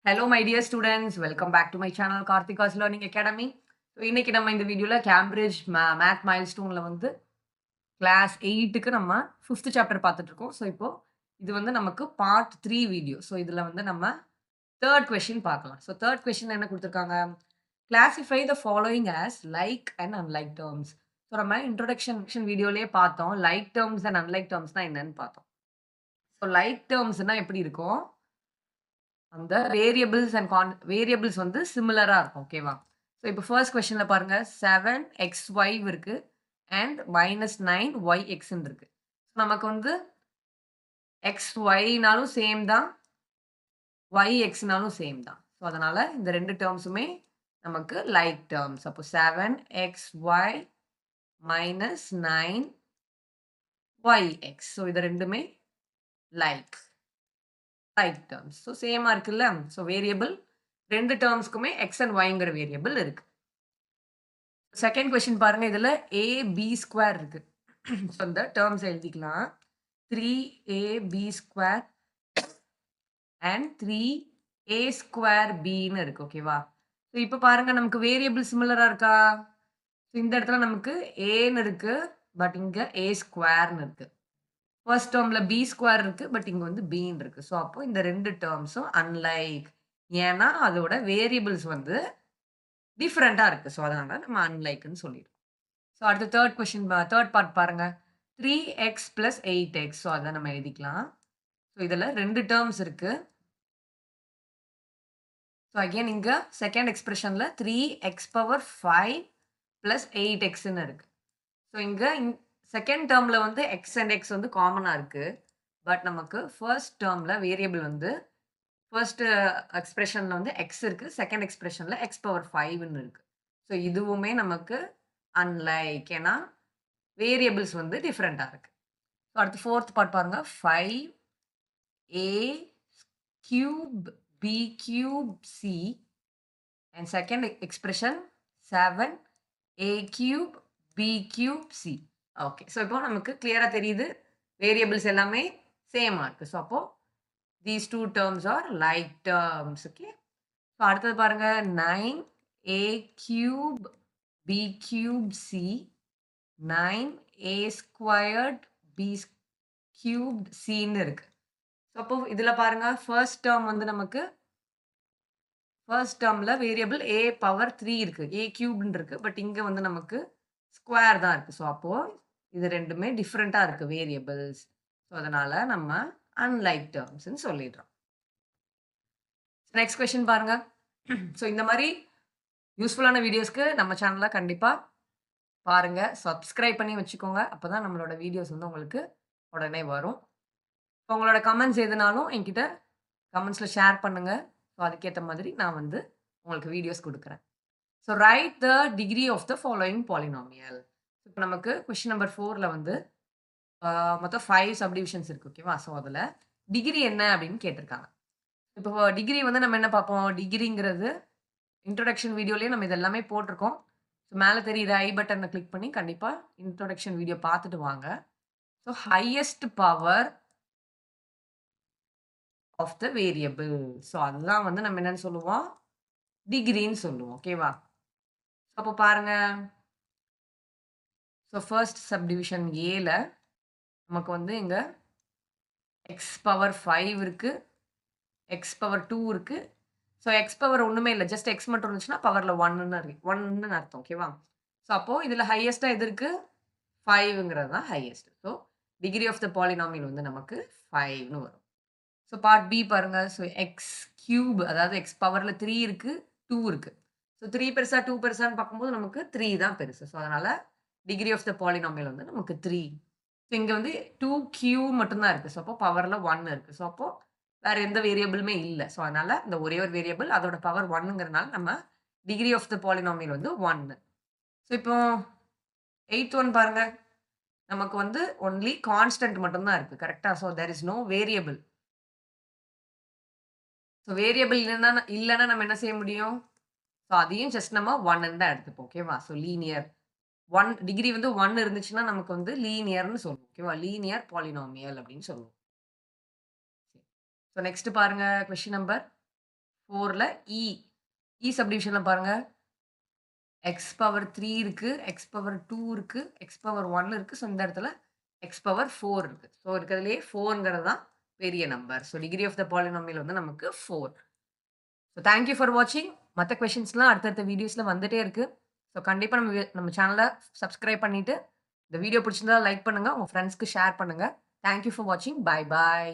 Hello, my dear students. Welcome back to my channel, Karthika's Learning Academy. So, இன்னைக்கு நம்ம இந்த வீடியோல Cambridge math மைல்ஸ்டோன்ல வந்து கிளாஸ் 8க்கு நம்ம 5th சாப்டர் பார்த்துட்டு இருக்கோம். ஸோ, இப்போ இது வந்து நமக்கு பார்ட் 3 வீடியோ. ஸோ, இதுல வந்து நம்ம 3rd கொஸ்டின் பார்க்கலாம். ஸோ, 3rd கொஸ்டின் என்ன குடுத்திருக்காங்க? Classify the following as like and unlike terms. So, நம்ம இன்ட்ரோடக்ஷன் வீடியோலயே பார்த்தோம். லைக் டெர்ம்ஸ் அண்ட் அன்லைக் டெர்ம்ஸ்னா என்னன்னு பார்த்தோம். ஸோ, லைக் டெர்ம்ஸ்னா எப்படி இருக்கும்? அந்த வேரியபிள்ஸ் வந்து சிமிலரா இருக்கும். ஓகேவா? ஸோ இப்போ ஃபர்ஸ்ட் கொஸ்டின்ல பாருங்க 7xy இருக்கு அண்ட் -9yxன்னு இருக்கு. நமக்கு வந்து xyனாலும் சேம் தான், yxனாலும் சேம் தான். ஸோ அதனால இந்த 2 டெர்ம்ஸுமே நமக்கு லைக் டெர்ம்ஸ். அப்போ 7xy -9yx. ஸோ இது 2மே லைக் டெர்ம்ஸ். ஸோ சேமா இருக்குல்ல? ஸோ வேரியபிள் 2 டெர்ம்ஸ்க்குமே x அண்ட் yங்கிற வேரியபிள் இருக்கு. செகண்ட் கொஸ்டின் பாருங்க. இதுல ab ஸ்கொயர் இருக்கு. ஸோ இந்த டெர்ம்ஸ் எழுதிக்கலாம். 3ab square and 3a square bன்னு இருக்கு. ஓகேவா? ஸோ இப்ப பாருங்க நமக்கு வேரியபிள் சிமிலரா இருக்கா? ஸோ இந்த இடத்துல நமக்கு aன்னு இருக்கு. பட் இங்க a ஸ்கொயர்ன்னு இருக்கு. ஃபர்ஸ்ட் டெர்ம்ல b ஸ்கொயர் இருக்கு. பட் இங்க வந்து bன்னு இருக்கு. ஸோ அப்போ இந்த 2 டெர்ம்ஸும் அன்லைக். ஏன்னா அதோட வேரியபிள்ஸ் வந்து டிஃபரெண்ட்டா இருக்கு. ஸோ அதனால நம்ம அன்லைக்ன்னு சொல்லிடுறோம். ஸோ அடுத்து 3rd பார்ட் பாருங்க. 3x + 8x. ஸோ அத நம்ம எழுதிக்கலாம். ஸோ இதுல 2 டெர்ம்ஸ் இருக்கு. ஸோ அகைன் இங்க செகண்ட் எக்ஸ்பிரஷன்ல 3x⁵ + 8xன்னு இருக்கு. ஸோ இங்க செகண்ட் டெர்ம்ல வந்து x அண்ட் x வந்து காமனா இருக்கு. பட் நமக்கு ஃபர்ஸ்ட் டெர்ம்ல வேரியபிள் வந்து ஃபர்ஸ்ட் எக்ஸ்பிரஷன்ல வந்து x இருக்கு. செகண்ட் எக்ஸ்பிரஷன்ல x⁵ன்னு இருக்கு. ஸோ இதுவுமே நமக்கு அன்லைக். ஏன்னா வேரியபிள்ஸ் வந்து டிஃபரெண்ட்டா இருக்கு. ஸோ அடுத்து 4th பார்ட் பாருங்க. 5a³ b³ c and second expression 7a³ b³ c. Okay. So இப்போ நமக்கு கிளியரா தெரியுது. வேரியபிள்ஸ் எல்லாமே சேமா இருக்கு. ஸோ அப்போ these two terms are like terms. Okay. So அடுத்தது பாருங்க. 9a³ b³ c 9a² b³ cன்னு இருக்கு. ஸோ அப்போ இதுல பாருங்க ஃபர்ஸ்ட் டெர்ம் வந்து நமக்கு ஃபர்ஸ்ட் டெர்ம்ல வேரியபிள் a⁻³ இருக்கு. a³ இருக்கு. பட் இங்க வந்து நமக்கு ஸ்கொயர் தான் இருக்கு. ஸோ அப்போ இது 2மே டிஃபரெண்ட்டா இருக்கு வேரியபிள்ஸ். ஸோ அதனால நம்ம அன்லைக் டெர்ம்ஸ்ன்னு சொல்லிடுறோம். நெக்ஸ்ட் கொஸ்டின் பாருங்க. ஸோ இந்த மாரி யூஸ்ஃபுல்லான வீடியோஸ்க்கு நம்ம சேனல கண்டிப்பா பாருங்க. சப்ஸ்கிரைப் பண்ணி வச்சுக்கோங்க. அப்பதான் நம்மளோட வீடியோஸ் வந்து உங்களுக்கு உடனே வரும். இப்போ உங்களோட கமெண்ட்ஸ் எதுனாலும் என்கிட்ட கமெண்ட்ஸ்ல ஷேர் பண்ணுங்க. ஸோ அதுக்கேத்த மாதிரி நான் வந்து உங்களுக்கு வீடியோஸ் குடுக்குறேன். So write the degree of the following polynomial. இப்போ நமக்கு கொஸ்டின் நம்பர் 4ல வந்து மொத்தம் 5 சப்டிவிஷன்ஸ் இருக்கு. ஓகேவா? ஸோ அதுல டிகிரி என்ன அப்படின்னு கேட்டிருக்காங்க. இப்போ டிகிரி வந்து நம்ம என்ன பார்ப்போம்? டிகிரிங்கிறது இன்ட்ரோடக்ஷன் வீடியோலயே நம்ம இது எல்லாமே போட்டிருக்கோம். ஸோ மேல தெரியிற ஐ பட்டன கிளிக் பண்ணி கண்டிப்பா இன்ட்ரோடக்ஷன் வீடியோ பார்த்துட்டு வாங்க. So highest power of the variable. So அதுதான் வந்து நம்ம என்னன்னு சொல்லுவோம்? டிகிரின்னு சொல்லுவோம். ஓகேவா? அப்போ பாருங்க. ஸோ ஃபர்ஸ்ட் சப்டிவிஷன் ஏல நமக்கு வந்து இங்க x⁵ இருக்கு. x⁻2 இருக்கு. ஸோ ஒண்ணுமே இல்ல. ஜஸ்ட் x மட்டும் இருந்துச்சுன்னா பவர்ல 1ன்னு அர்த்தம். ஓகேவா? ஸோ அப்போ இதுல ஹையஸ்ட்டா எது இருக்கு? 5ங்கிறது தான் highest. So degree of the polynomial வந்து நமக்கு 5ன்னு வரும். ஸோ பார்ட் பி பாருங்க. ஸோ x³ அதாவது x பவர்ல 3 இருக்கு, 2 இருக்கு. ஸோ 3 பெருசா, 2 பெருசான்னு பார்க்கும்போது நமக்கு 3 தான் பெருசு. ஸோ அதனால டிகிரி ஆஃப் த பாலினாமியல் வந்து நமக்கு 3. ஸோ இங்க வந்து 2q மட்டும் தான் இருக்கு. ஸோ அப்போ பவர்ல 1 இருக்கு. ஸோ அப்போ வேற எந்த வேரியபிளுமே இல்ல. ஸோ அதனால இந்த ஒரே ஒரு வேரியபிள் அதோட பவர் 1ங்கிறனால நம்ம டிகிரி ஆஃப் த பாலினாமியல் வந்து 1. ஸோ இப்போ 8th ஒன் பாருங்க. நமக்கு வந்து ஒன்லி கான்ஸ்டன்ட் மட்டும் தான் இருக்கு. கரெக்ட்டா? So there is no variable. So variable இல்லன்னா நம்ம என்ன செய்ய முடியும்? ஸோ அதையும் ஜஸ்ட் நம்ம 1ன்னு தான் எடுத்துப்போம். ஓகேவா? ஸோ லீனியர் 1 டிகிரி வந்து 1 இருந்துச்சுன்னா நமக்கு வந்து லீனியர்ன்னு சொல்லுவோம். ஓகேவா? லீனியர் பாலினாமியல் அப்படின்னு சொல்லுவோம். ஸோ நெக்ஸ்ட் பாருங்க. கொஸ்டின் நம்பர் 4ல இ. இ சப்டிவிஷன்ல பாருங்க. எக்ஸ் பவர் 3 இருக்கு. எக்ஸ் பவர் 2 இருக்கு. எக்ஸ் பவர் 1 இருக்கு. ஸோ இந்த இடத்துல எக்ஸ் பவர் 4 இருக்கு. ஸோ இருக்கிறதுலயே 4ங்கிறது தான் பெரிய number. So degree of the polynomial வந்து நமக்கு 4. ஸோ தேங்க் யூ ஃபார் வாட்சிங். மத்த கொஸ்டின்ஸ்லாம் அடுத்தடுத்த வீடியோஸ்ல வந்துட்டே இருக்கு. ஸோ கண்டிப்பா நம்ம சேனல சப்ஸ்கிரைப் பண்ணிட்டு, இந்த வீடியோ பிடிச்சிருந்தா லைக் பண்ணுங்க. உங்க ஃப்ரெண்ட்ஸ்க்கு ஷேர் பண்ணுங்க. தேங்க் யூ ஃபார் வாட்சிங். பாய் பாய்.